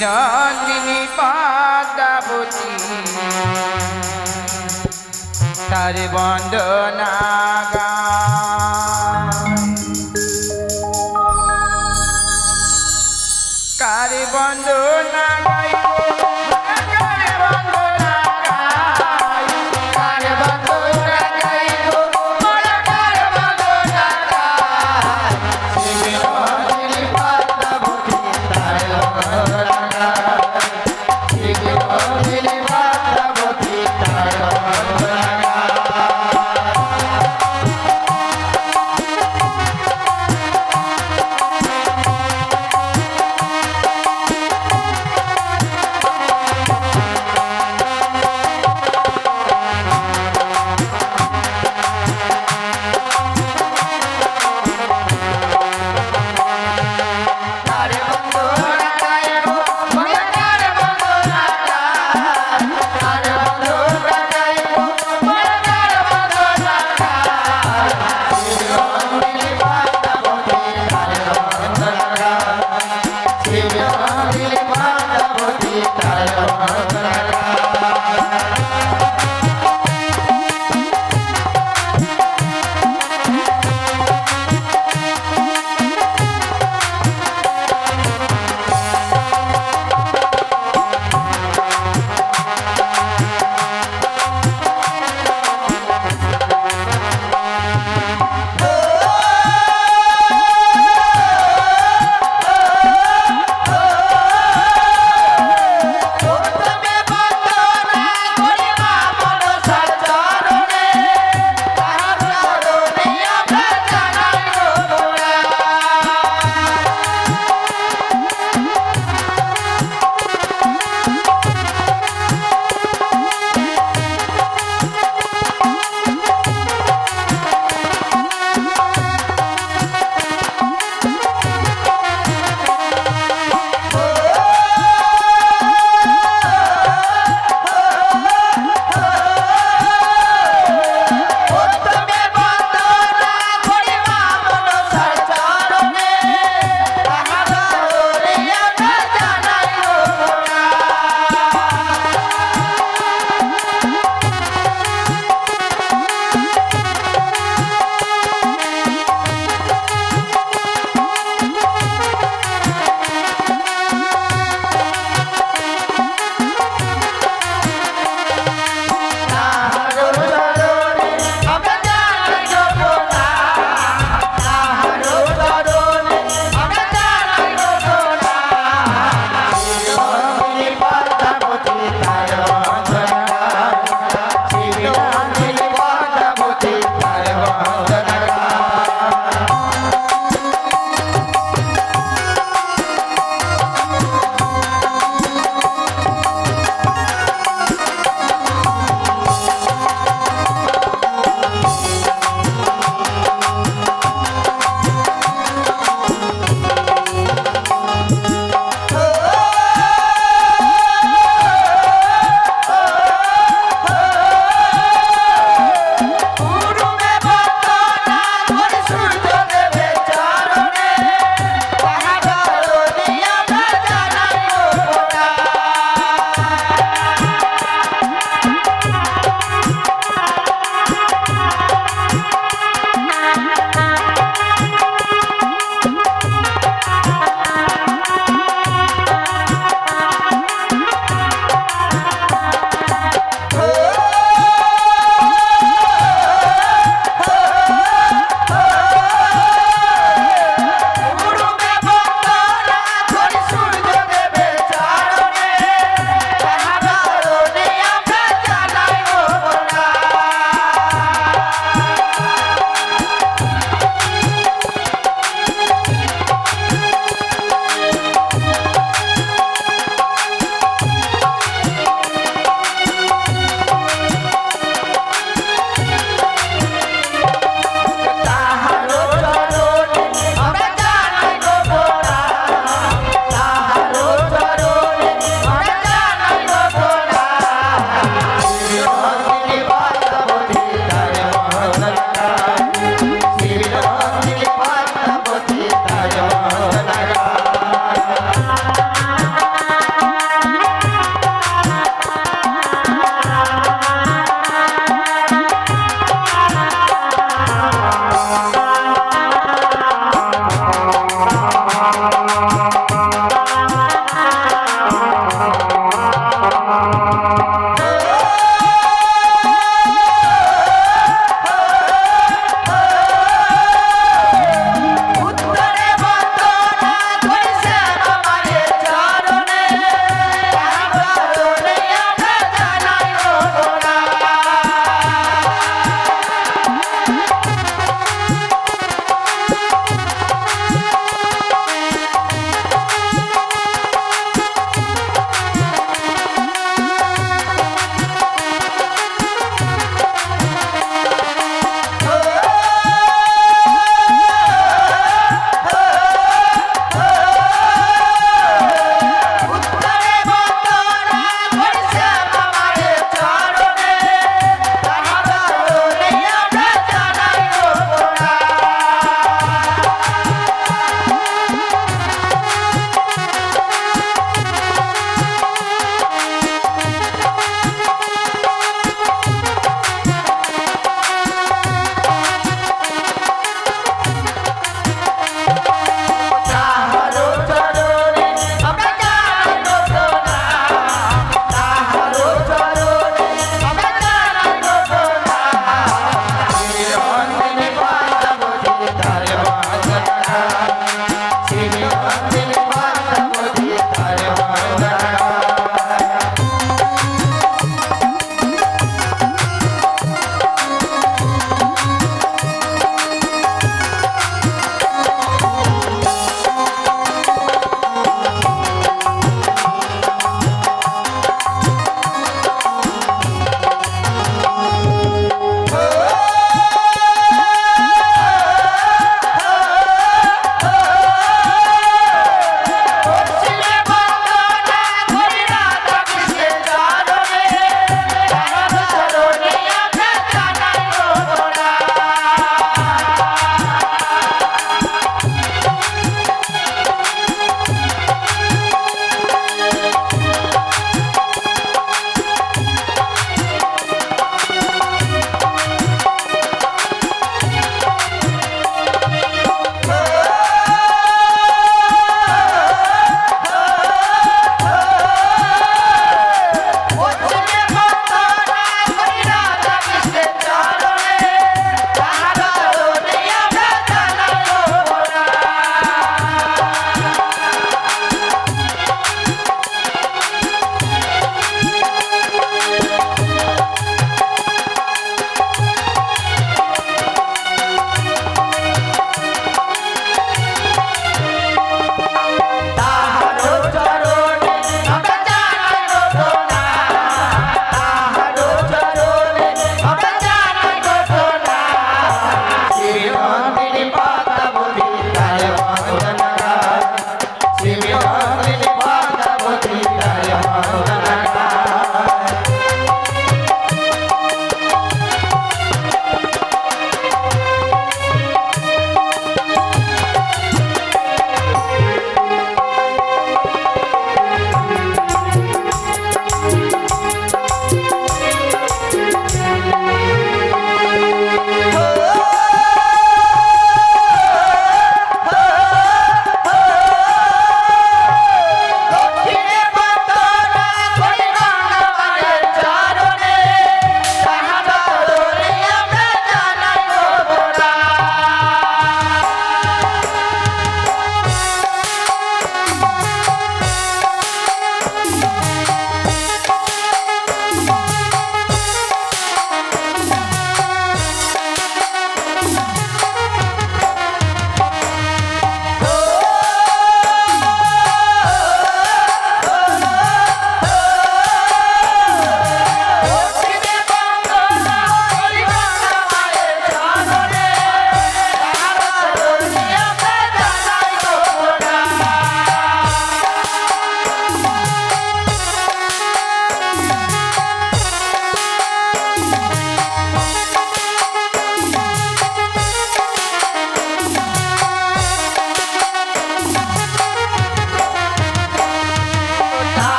বিনোদিনী পদ্মাবতী তার বন্দনা কার বন্দনা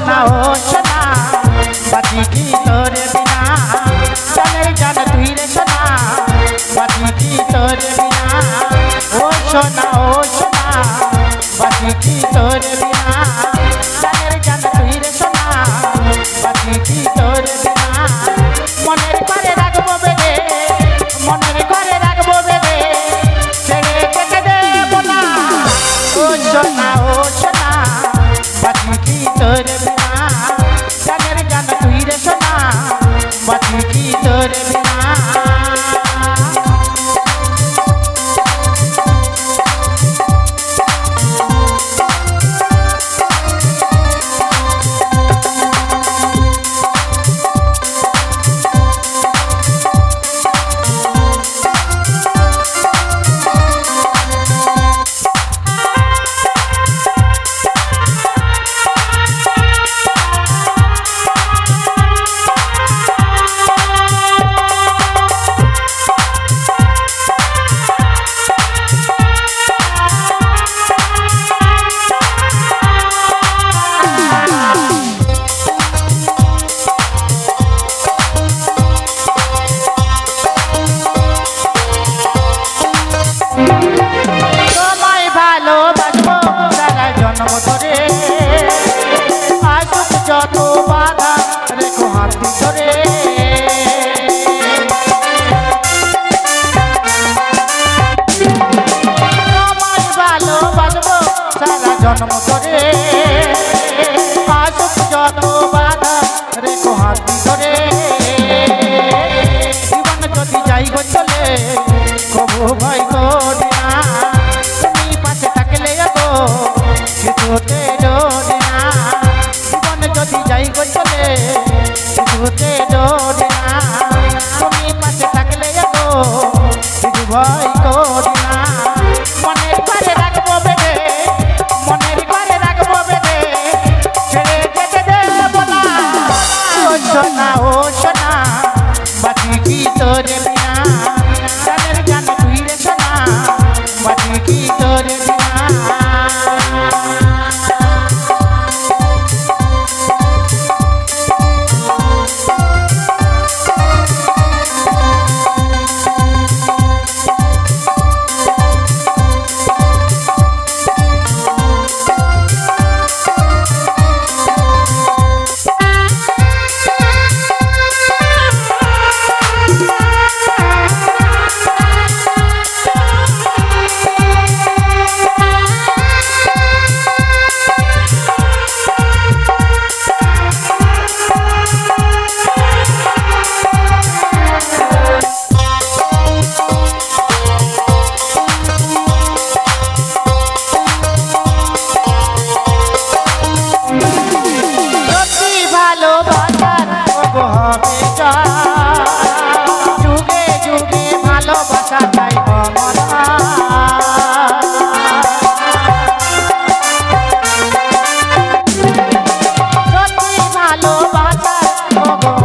সোনা ও সোনা বাঁচি কি তোর বিনা জানের জান তুই রে সোনা বাঁচি কি তোর বিনা ও সোনা বাঁচি কি তোর বিনা জানের জান তুই রে সোনা বাঁচি কি তোর বিনা মনের করে রাখবো বেদে মনের করে রাখবো বেদে ছেড়ে যেতে দেব না ও সোনা বাঁচি কি তোর বিনা জানের জান তুই রে সোনা বাঁচি কি তোর বিনা যত বাধা রেখো হাতি ধরে তোমায় ভালোবাসবো সারা জন্ম ধরে আসুক যত বাধা রেখো হাতি ধরে জীবন যদি যাই গো চলে কবু ভয় করি না তুমি পাশে থাকলে গো কিছুতে ডরি না যদি যাই গো চলে কিছুতে ডরি না তুমি পাশে থাকলে গো কিছু ভয় করি না মনের করে রাখবো বেদে মনের করে রাখবো বেদে ছেড়ে যেতে দেব না ও সোনা বাঁচি কি তোর বিনা জানের জান তুই রে সোনা বাঁচি কি তোর বিনা যুগে যুগে ভালোবাসা চাই অমর সত্যি ভালোবাসা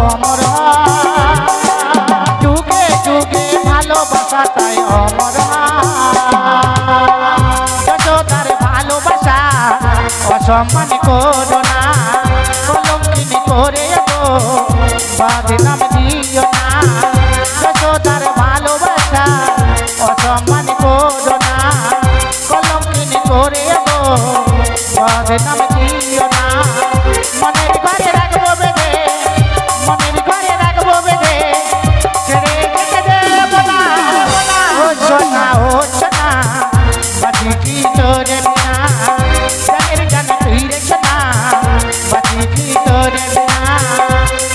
অমর যুগে যুগে ভালোবাসা চাই অমর যশোদার ভালোবাসা অসম্মান করো না কলঙ্কিনী করে গো বদনাম দিও না যশোদার ভালোবাসা অসম্মান করো না কলঙ্কিনী করে গো বদনাম দিও না মনের ঘরে রাখবো বেদে মনের ঘরে রাখবো বেদে ছেড়ে যেতে দেব না ও সোনা বাঁচি কি তোর বিনা জানের জান তুই রে সোনা বাঁচি কি তোর বিনা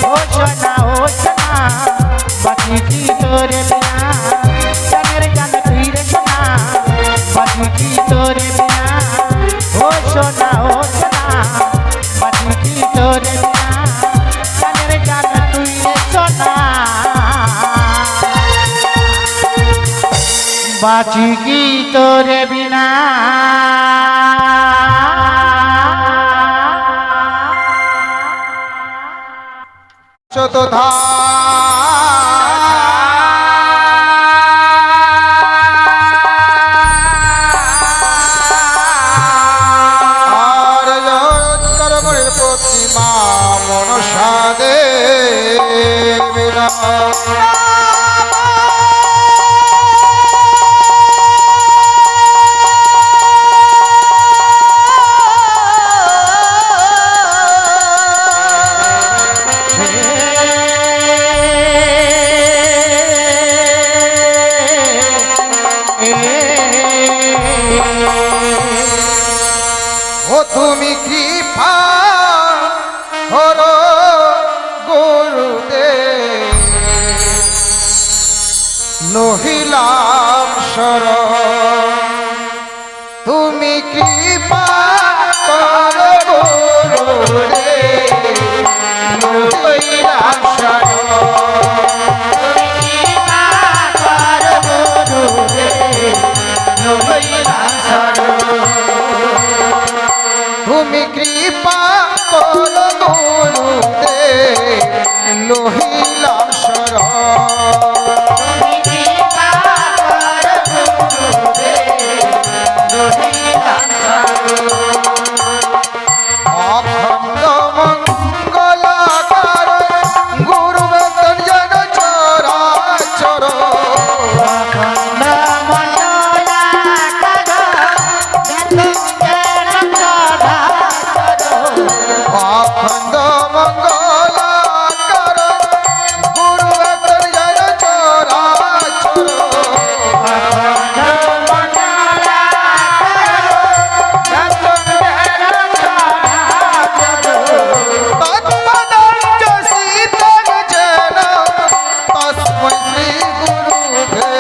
ও সোনা বাঁচি কি তোর বিনা জানের জান তুই রে সোনা বাঁচি কি তোর বিনা ও সোনা বাঁচি কি তোর বিনা জানের জান তুই রে সোনা বাঁচি কি তোর বিনা চতুর্ধা আর কর্মের প্রতিমা মনসা দেবী ও তুমি কৃপা করো গুরুদেব নহিলাম শরণ তুমি কৃপা করো গুরুদেব নহিলাম শরণ তুমি কৃপা করো গুরুদেব লোহিলাম শরণ অখণ্ড মঙ্গলাকার গুরু বেতন যেন চরাচর অখণ্ড মঙ্গলাকার গুরু বেতন যেন চরাচর তৎপদঞ্চ শীতং যেন তস্मै শ্রী গুরুভে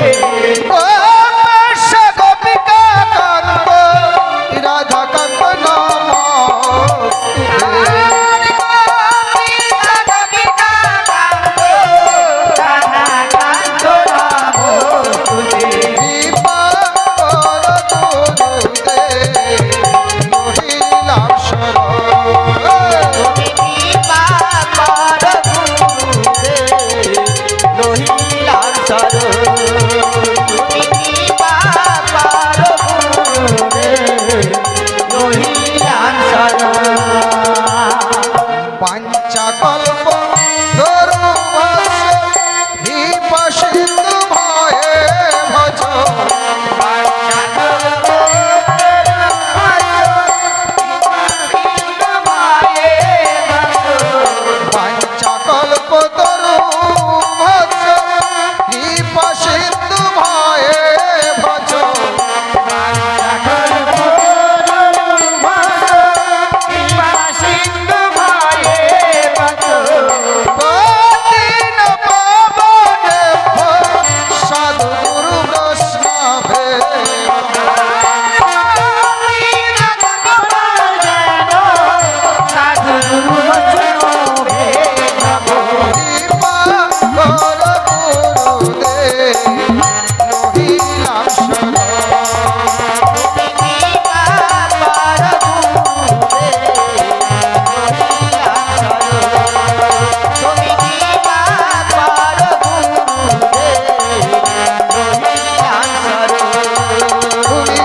ও বেশ্যা গোপিকা কান্ত রাধা কান্ত নমস্তুতে কৃপা কর গুরুদেব রহিলাম শরণ পাঞ্চাকল্প ধর্মবশ হিপসিন্ধু ভয়ে ভজ পাঞ্চাকল্প ধর্মবশ হিপসিন্ধু ভয়ে ভজ প্রতিন পাবনে সাধু গুরু বৈষ্ণবে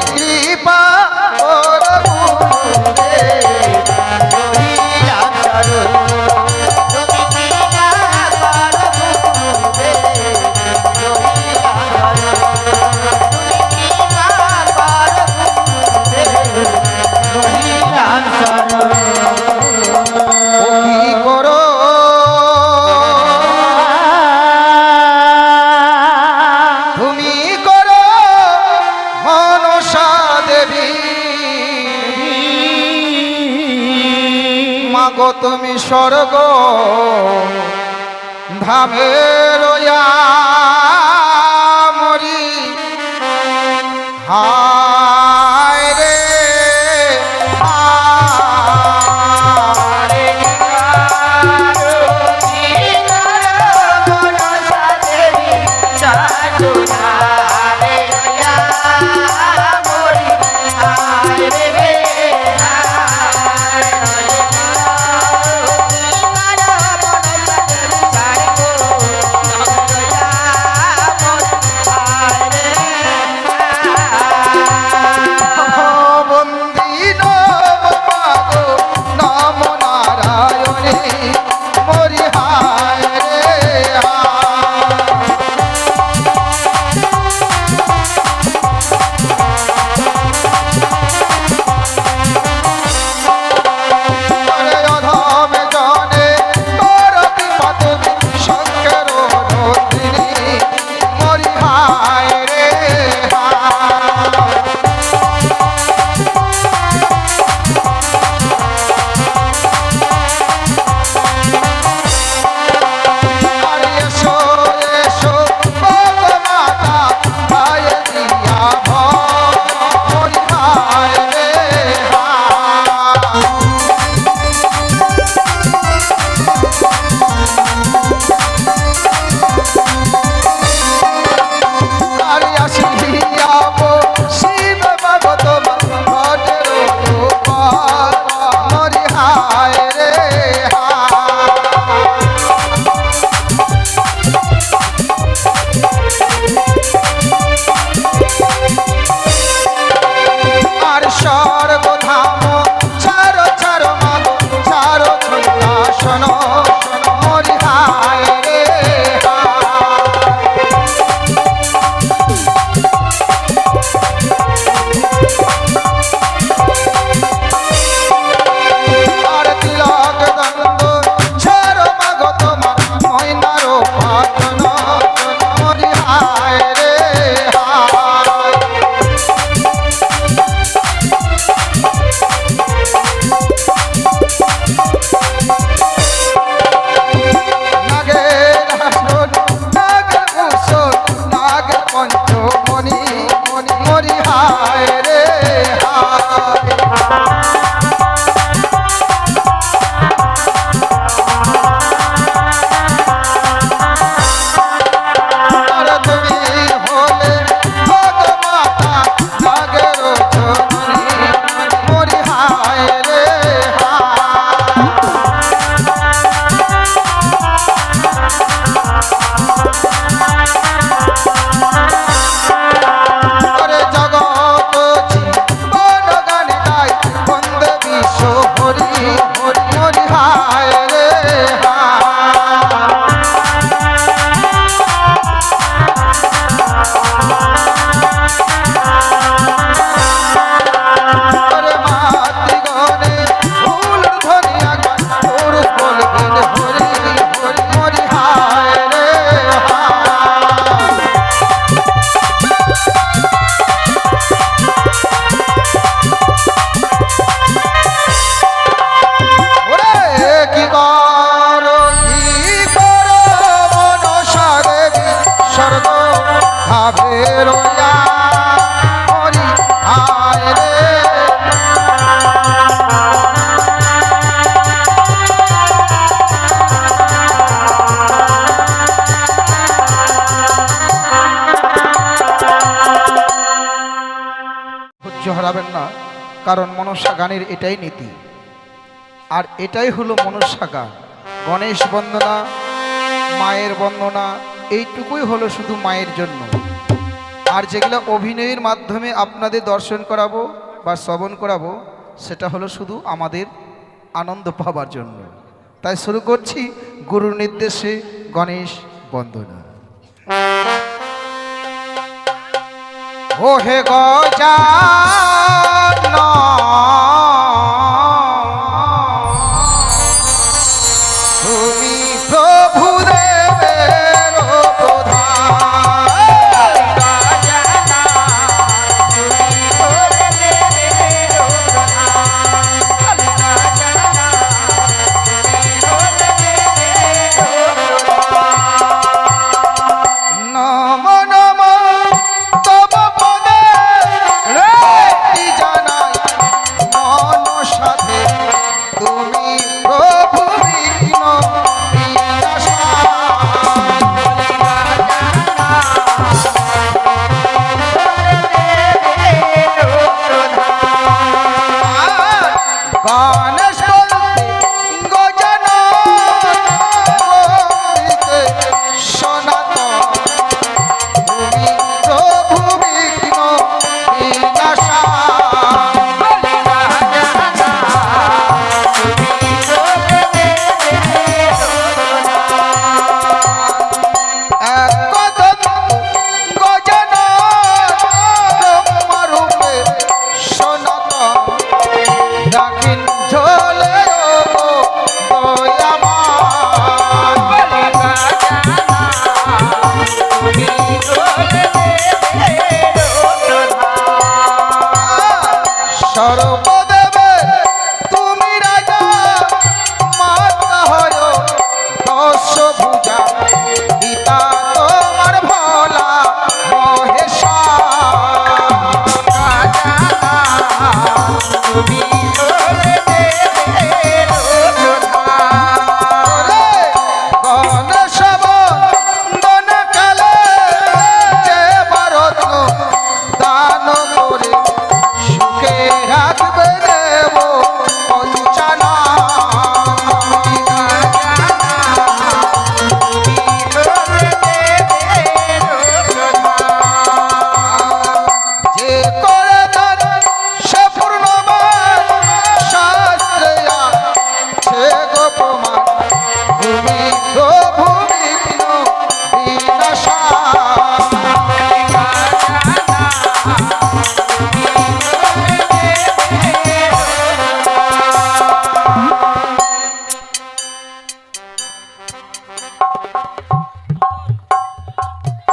কৃপা কর গুরুদেব রহিলাম শরণ তুমি কৃপা কর গুরুদেব ও কি করো তুমি করো মনসা দেবী মাগো তুমি স্বর্গ ধামে রয়া মরি হায় রে হায় রে হারাবেন না, কারণ মনসা গানের এটাই নীতি, আর এটাই হলো মনসা গান। গণেশ বন্দনা, মায়ের বন্দনা, এইটুকুই হলো শুধু মায়ের জন্য। আর যেগুলো অভিনয়ের মাধ্যমে আপনাদের দর্শন করাবো বা শ্রবণ করাবো, সেটা হলো শুধু আমাদের আনন্দ পাবার জন্য। তাই শুরু করছি গুরুর নির্দেশে গণেশ বন্দনা। ও হে গজানন, তুমি প্রভু দেবের প্রধান। নম নম তব পদে ভক্তি জানাই মন সাথে, তুমি প্রভু বিঘ্ন বিনাশায়। গণেশ বলতে গজানন, বলতে সনাতন, তুমি প্রভু বিঘ্ন বিনাশায়। এক কদম গজানন, ব্রহ্মরূপে সনাতন, দাক্ষিণ ঝোলে গো দয়াময়। সর্বদেবে তুমি রাজা, মাতা হয় দশভুজা, পিতা তোমার ভোলা মহেশা। গণেশ বন্দনা কালে যে ভারত দান করে, সুখে রাখবে দেব পঞ্চানন। যে করে দান সে পূর্ণবান, শাস্ত্রে আছে গো প্রমাণ, তুমি প্রভু বিঘ্ন বিনাশায়।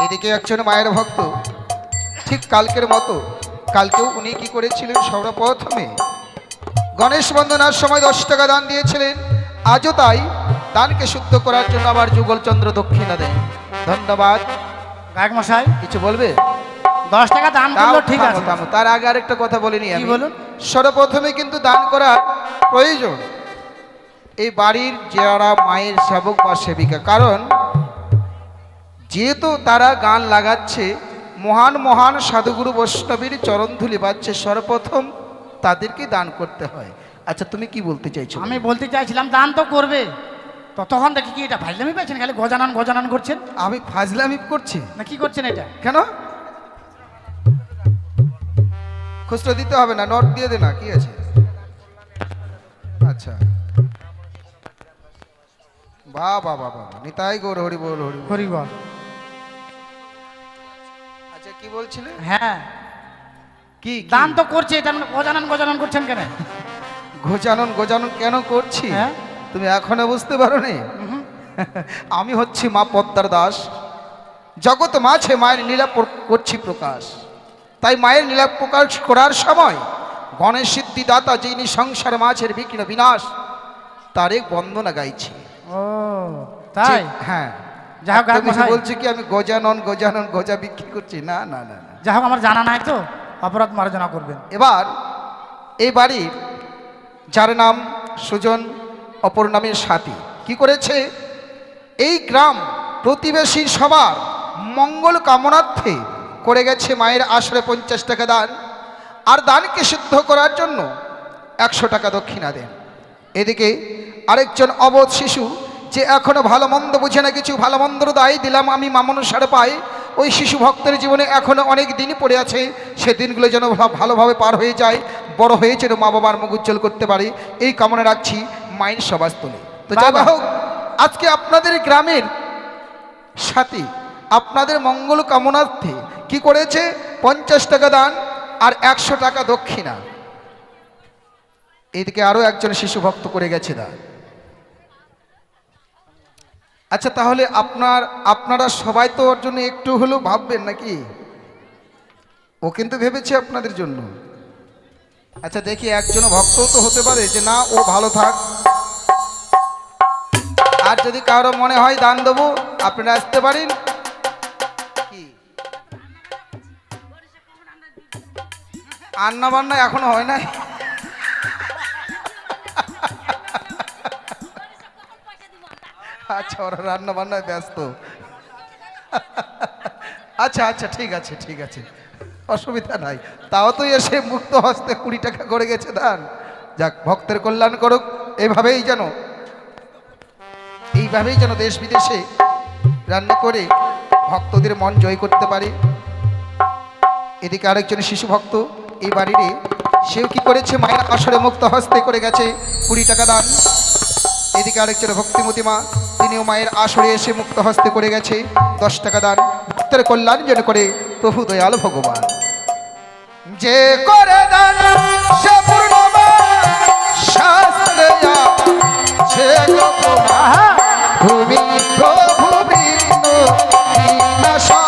এদিকে একজন মায়ের ভক্ত, ঠিক কালকের মতো কালকেও উনি কি করেছিলেন, সর্বপ্রথমে গণেশ বন্দনার সময় 10 টাকা দান দিয়েছিলেন। আজও তাই দানকে শুদ্ধ করার জন্য আবার যুগলচন্দ্র দক্ষিণা দেন। ধন্যবাদ। গায়ক মশাই কিছু বলবে? 10 টাকা দান করলো ঠিক আছে, থামো। তার আগে আরেকটা কথা বলিনি কি আমি। বলুন? সর্বপ্রথমে কিন্তু দান করার প্রয়োজন এই বাড়ির যারা মায়ের সেবক বা সেবিকা, কারণ যেহেতু তারা গান লাগাচ্ছে, মহান মহান সাধুগুরু বৈষ্ণবীর চরণধুলি বাজছে, সর্বপ্রথম তাদেরকে দান করতে হয়। আচ্ছা, তুমি কি বলতে চাইছো? আমি বলতে চাইছিলাম দান তো করবে, ততক্ষণ দেখি কি এটা ফাইজলামি পেয়েছেন, খালি গজানন গজানন করছেন। আমি ফাজলামি করছি না কি করছেন এটা? কেন? খুচরো দিতে হবে না, নোট দিয়ে দে না, কি আছে? আচ্ছা, বাহ বাহ বাহ বাহ, নিতাই গৌর হরি বল হরি বল। হরি বল। আচ্ছা, কি বলছিলে? হ্যাঁ, কি দান তো করছে, এটা মানে গজানন গজানন করছেন কেন? গোজানন গোজানন কেন করছি হ্যাঁ? তুমি এখনো বুঝতে পারো নি? উহুম। আমি হচ্ছি মা পদ্মার দাস, জগৎ মাঝে মায়ের লীলা করছি প্রকাশ। তাই মায়ের লীলা প্রকাশ করার সময় গণেশ সিদ্ধিদাতা যিনি সংসার মাঝের বিঘ্ন বিনাশ, তার এক বন্দনা গাইছি। ও তাই? হ্যাঁ। যাই হোক, তুমি বলছি কি আমি গজানন গজানন গজা বিক্রি করছি? না না না না। যাই হোক, আমার জানা নাই তো, অপরাধ মার্জনা করবেন। এবার এই বাড়ির যার নাম সুজন, অপর নামের সাথী, কি করেছে, এই গ্রাম প্রতিবেশী সবার মঙ্গল কামনার্থে করে গেছে মায়ের আসরে 50 টাকা দান। আর দানকে সিদ্ধ করার জন্য 100 টাকা দক্ষিণা দেন। এদিকে আরেকজন অবোধ শিশু, যে এখনো ভালো মন্দ বুঝে না, কিছু ভালো মন্দর দায় দিলাম আমি মামনুসারে পাই, ওই শিশু ভক্তের জীবনে এখনো অনেক দিনই পড়ে আছে, সে দিনগুলো যেন ভালোভাবে পার হয়ে যায়, বড় হয়ে যেন মা বাবার মুখ উজ্জ্বল করতে পারে, এই কামনা রাখছি মায়ের সভাস্থলে। তো যাই হোক, আজকে আপনাদের গ্রামের সাথে আপনাদের মঙ্গল কামনার্থে কি করেছে, 50 টাকা দান আর 100 টাকা দক্ষিণা। এদিকে আরো একজন শিশু ভক্ত করে গেছে দান। আচ্ছা, তাহলে আপনারা সবাই তো ওর জন্য একটু হলেও ভাববেন নাকি? ও কিন্তু ভেবেছে আপনাদের জন্য। আচ্ছা দেখি, একজন ভক্তও তো হতে পারে যে না, ও ভালো থাক। আর যদি কারো মনে হয় দান দেবো, আপনারা আসতে পারেন। কি রান্না বান্না এখনো হয় নাই? আচ্ছা, ওরা রান্না বান্নায় ব্যস্ত। আচ্ছা আচ্ছা, ঠিক আছে ঠিক আছে, অসুবিধা নাই। তাও তো এসে মুক্ত হস্তে 20 টাকা করে গেছে দান। যাক, ভক্তের কল্যাণ করুক। এইভাবেই যেন দেশ বিদেশে রান্না করে ভক্তদের মন জয় করতে পারে। এদিকে আরেকজন শিশু ভক্ত এই বাড়ির, সেও কি করেছে, মায়ের আসরে মুক্ত হস্তে করে গেছে 20 টাকা দান। এদিকে আরেকজন ভক্তিমতী মা, তিনিও মায়ের আসরে এসে মুক্ত হস্তে করে গেছে 10 টাকা দান। ভক্তের কল্যাণ যেন করে প্রভু দয়াল ভগবান। যে করে দান সে পূর্ণবান, শাস্ত্রে আছে গোপন, তুমি প্রভু বিষ্ণু বিনাশা।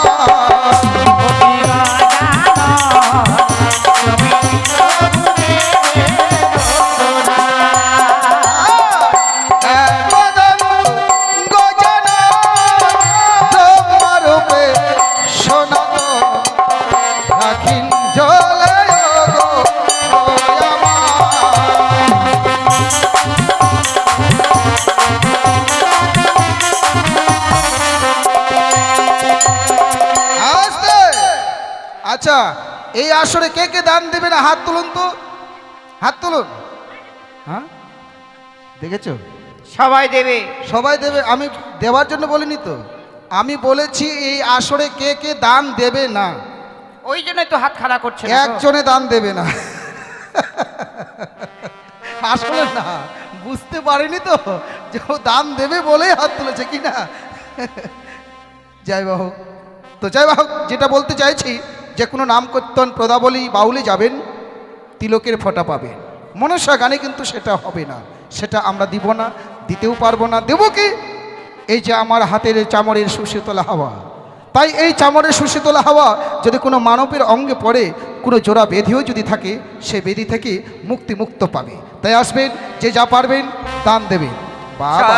আচ্ছা, এই আসরে কে কে দান দেবে না, হাত তুলুন তো, হাত তুলুন। হ্যাঁ, দেখেছো? সবাই দেবে। সবাই দেবে। আমি দেওয়ার জন্য বলিনি তো, আমি বলেছি এই আসরে কে কে দান দেবে না। ওই জন্যই তো হাত খাড়া করছে। একজনে দান দেবে না। আসলে না, বুঝতে পারিনি তো যে ও দান দেবে বলেই হাত তুলেছে কিনা। যাই বাহু, তো যাই বাহু, যেটা বলতে চাইছি, যে কোনো নাম কীর্তন পদাবলী বাউলে যাবেন, তিলকের ফোঁটা পাবেন। মনসা গানে কিন্তু সেটা হবে না, সেটা আমরা দিব না, দিতেও পারবো না। দেব কি? এই যে আমার হাতের চামড়ের সুশীতল হাওয়া। তাই এই চামড়ের সুশীতল হাওয়া যদি কোনো মানবের অঙ্গে পড়ে, কোনো জোড়া বেধিও যদি থাকে, সে বেধি থেকে মুক্ত পাবে। তাই আসবেন, যে যা পারবেন দান দেবেন। বাবা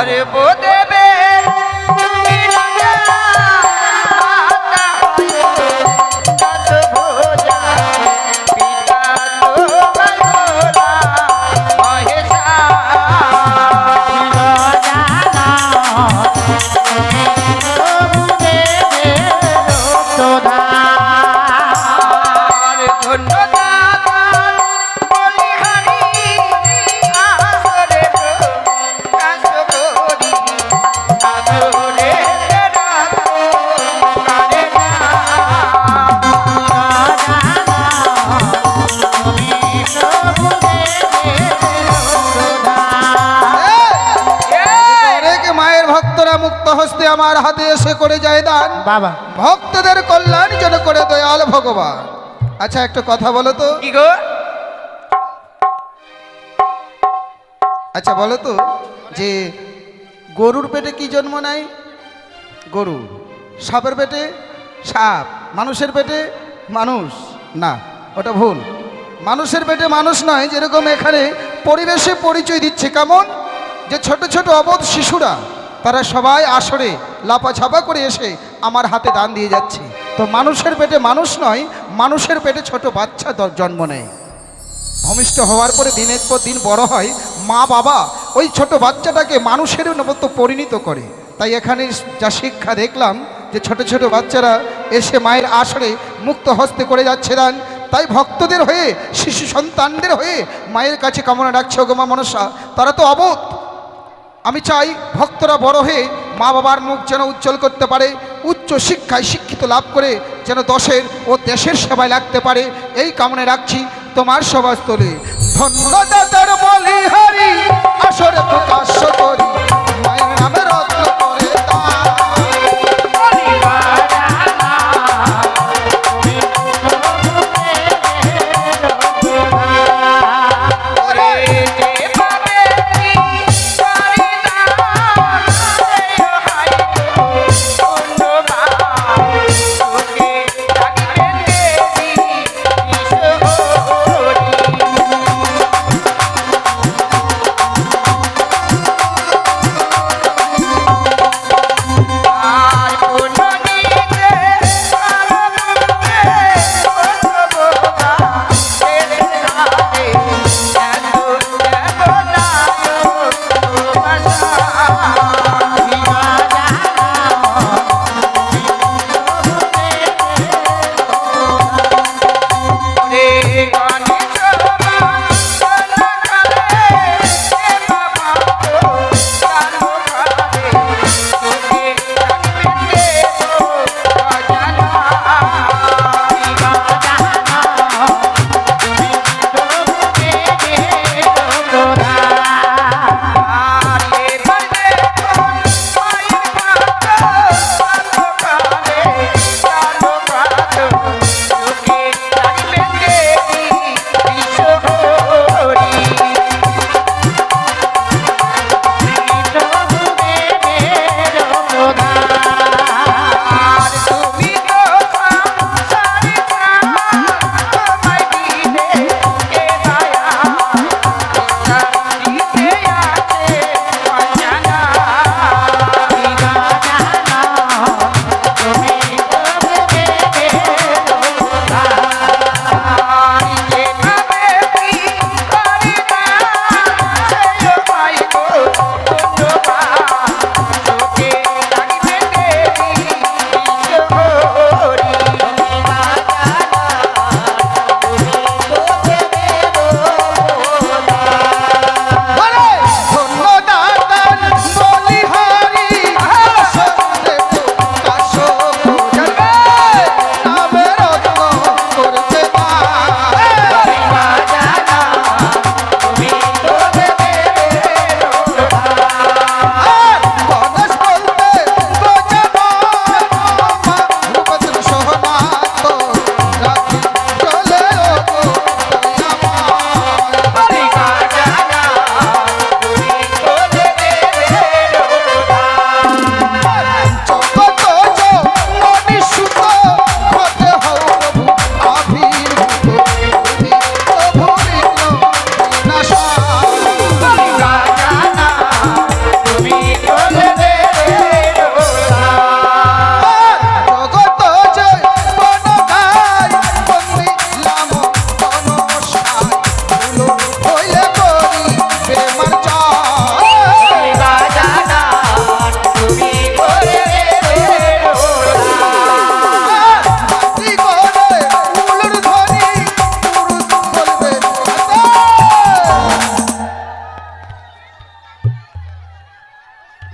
মুক্ত হস্তে আমার হাতে এসে করে যায় দান। বাবা, ভক্তদের কল্যাণ যেন করে দয়াল ভগবান। আচ্ছা, একটা কথা বলো তো। কি গো? আচ্ছা বলো তো, যে গরুর পেটে কি জন্ম নেয়? গরু। সাপের পেটে সাপ। মানুষের পেটে মানুষ না, ওটা ভুল। মানুষের পেটে মানুষ নয়। যেরকম এখানে পরিবেশে পরিচয় দিচ্ছে কেমন, যে ছোট ছোট অবোধ শিশুরা, তারা সবাই আসরে লাপাঝাপা করে এসে আমার হাতে দান দিয়ে যাচ্ছে। তো মানুষের পেটে মানুষ নয়, মানুষের পেটে ছোট বাচ্চা জন্ম নেয়। ভূমিষ্ঠ হওয়ার পরে দিনের পর দিন বড় হয়, মা বাবা ওই ছোট বাচ্চাটাকে মানুষের মতো পরিণত করে। তাই এখানে যা শিক্ষা দেখলাম, যে ছোট ছোট বাচ্চারা এসে মায়ের আসরে মুক্ত হস্তে করে যাচ্ছে দান। তাই ভক্তদের হয়ে শিশু সন্তানদের হয়ে মায়ের কাছে কামনা রাখছে ওগো মা মনসা, তারা তো অবোধ। আমি চাই ভক্তরা বড় হয়ে মা বাবার মুখ যেন উজ্জ্বল করতে পারে, উচ্চ শিক্ষায় শিক্ষিত লাভ করে যেন দশের ও দেশের সেবায় লাগতে পারে, এই কামনা রাখছি তোমার সভাস্থলে। ধন্যদাতার বলিহারি আসরে প্রকাশ্য করি, মায়ের নামে রত্ন করে দাও।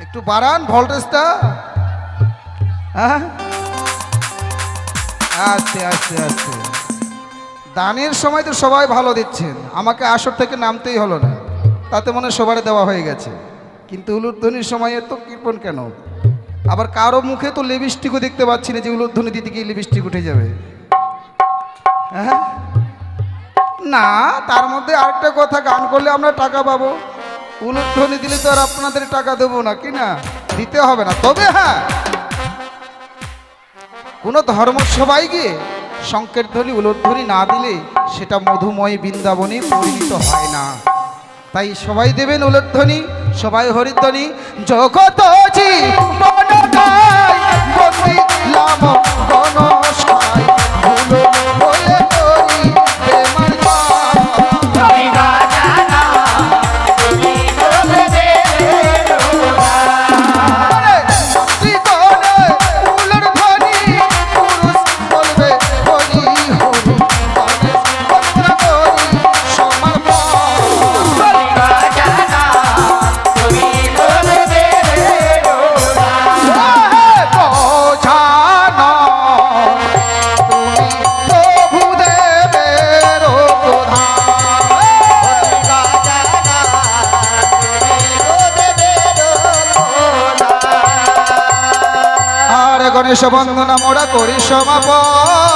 একটু বাড়ান ভোল্টেজটা। হ্যাঁ, আস্তে আস্তে আস্তে। দানের সময় তো সবাই ভালো দিচ্ছেন, আমাকে আসর থেকে নামতেই হলো না, তাতে মনে হয় সবারে দেওয়া হয়ে গেছে। কিন্তু উলুধ্বনির সময়ে তো কৃপণ কেন? আবার কারো মুখে তো লিপস্টিকও দেখতে পাচ্ছি না যে উলুধ্বনি দিতে গিয়ে লিপস্টিক উঠে যাবে। হ্যাঁ না, তার মধ্যে আরেকটা কথা, গান করলে আমরা টাকা পাবো, উলুধ্বনি দিলে তো আর আপনাদের টাকা দেবো না, কি না? দিতে হবে না। তবে হ্যাঁ, কোনো ধর্মসভায় গিয়ে শঙ্কের ধ্বনি উলুধ্বনি না দিলে সেটা মধুময় বৃন্দাবনে পরিণত হয় না। তাই সবাই দেবেন উলুধ্বনি, সবাই হরিধ্বনি। জগত জীবন গায় বন্দিলাম গণসায়, ভুলো বলে করি প্রেমার গায়। শ্রীগণে উলুধ্বনি পুরুষ বলবে হরি হরি, গণেশ বন্দনা মোরা করি সমাপন।